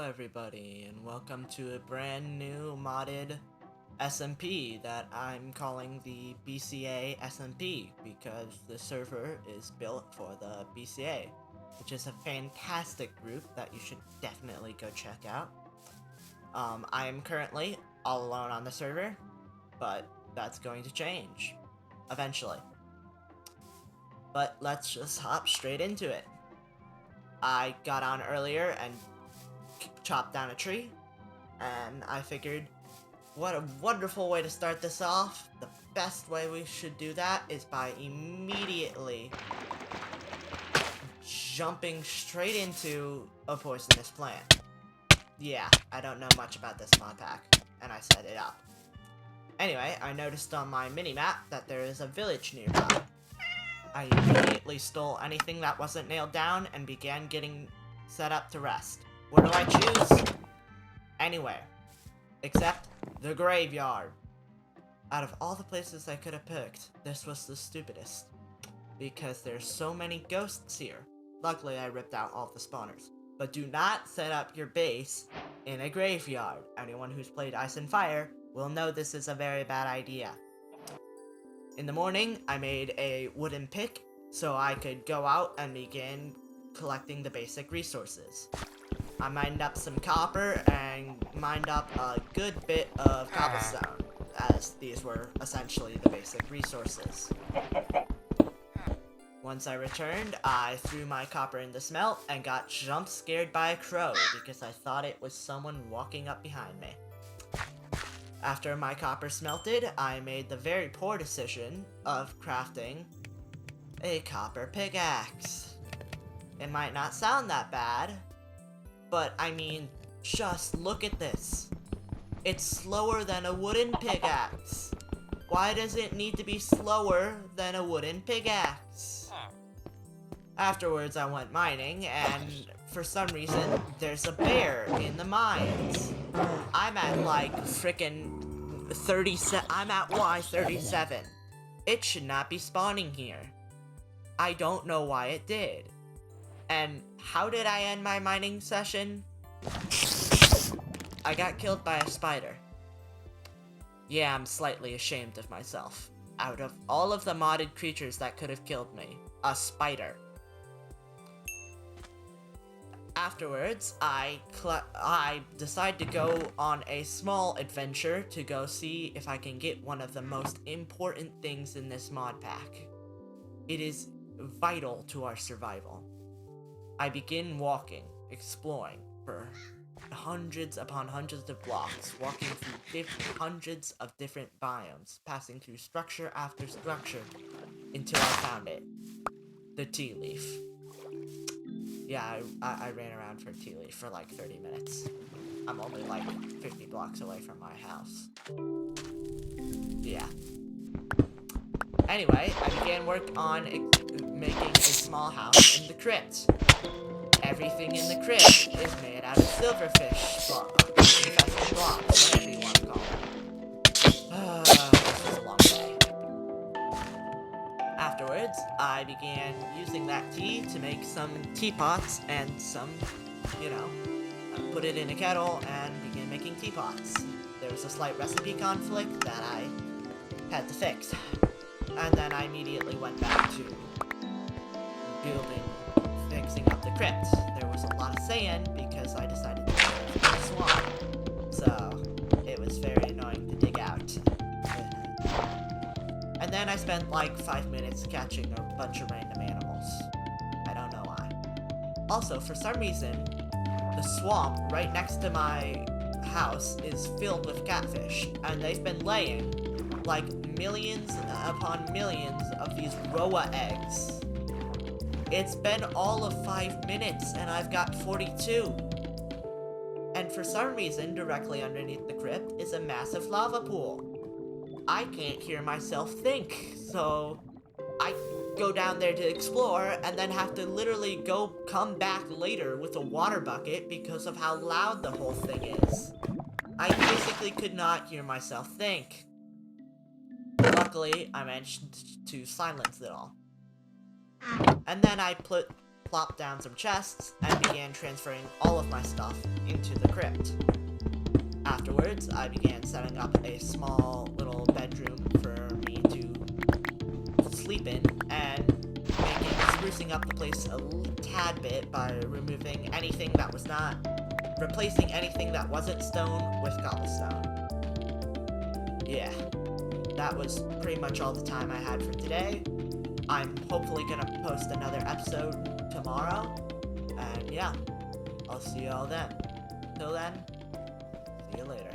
everybody, and welcome to a brand new modded SMP that I'm calling the BCA Smp because the server is built for the BCA, which is a fantastic group that you should definitely go check out. I am currently all alone on the server, but that's going to change eventually. But let's just hop straight into it. I got on earlier and chopped down a tree, and I figured, what a wonderful way to start this off. The best way we should do that is by immediately jumping straight into a poisonous plant. Yeah, I don't know much about this mod pack, and I set it up. Anyway, I noticed on my mini-map that there is a village nearby. I immediately stole anything that wasn't nailed down and began getting set up to rest. Where do I choose? Anywhere. Except the graveyard. Out of all the places I could have picked, this was the stupidest. Because there's so many ghosts here. Luckily, I ripped out all the spawners. But do not set up your base in a graveyard. Anyone who's played Ice and Fire will know this is a very bad idea. In the morning, I made a wooden pick so I could go out and begin collecting the basic resources. I mined up some copper and mined up a good bit of cobblestone, as these were essentially the basic resources. Once I returned, I threw my copper in the smelt and got jump scared by a crow because I thought it was someone walking up behind me. After my copper smelted, I made the very poor decision of crafting a copper pickaxe. It might not sound that bad, but I mean, just look at this. It's slower than a wooden pickaxe. Why does it need to be slower than a wooden pickaxe? Afterwards, I went mining, and for some reason, there's a bear in the mines. I'm at like frickin' 37. I'm at Y37. It should not be spawning here. I don't know why it did. And how did I end my mining session? I got killed by a spider. Yeah, I'm slightly ashamed of myself. Out of all of the modded creatures that could have killed me, a spider. Afterwards, I decide to go on a small adventure to go see if I can get one of the most important things in this mod pack. It is vital to our survival. I begin walking, exploring for hundreds upon hundreds of blocks, walking through hundreds of different biomes, passing through structure after structure, until I found it. The tea leaf. Yeah, I ran around for tea leaf for like 30 minutes. I'm only like 50 blocks away from my house. Yeah. Anyway, I began work on making a small house in the crypt. Everything in the crypt is made out of silverfish blocks, whatever you want to call them. This was a long day. Afterwards, I began using that tea to make some teapots and some, put it in a kettle and began making teapots. There was a slight recipe conflict that I had to fix. And then I immediately went back to fixing up the crypt. There was a lot of sand because I decided to dig into the swamp. So, it was very annoying to dig out. And then I spent like 5 minutes catching a bunch of random animals. I don't know why. Also, for some reason, the swamp right next to my house is filled with catfish. And they've been laying like millions upon millions of these Roa eggs. It's been all of 5 minutes and I've got 42. And for some reason, directly underneath the crypt is a massive lava pool. I can't hear myself think, so I go down there to explore and then have to literally come back later with a water bucket because of how loud the whole thing is. I basically could not hear myself think. Luckily, I managed to silence it all. And then I put plopped down some chests and began transferring all of my stuff into the crypt. Afterwards, I began setting up a small little bedroom for me to sleep in and sprucing up the place a tad bit by removing anything that was not, replacing anything that wasn't stone with cobblestone. Yeah, that was pretty much all the time I had for today. I'm hopefully gonna post another episode tomorrow, and yeah, I'll see you all then. Till then, see you later.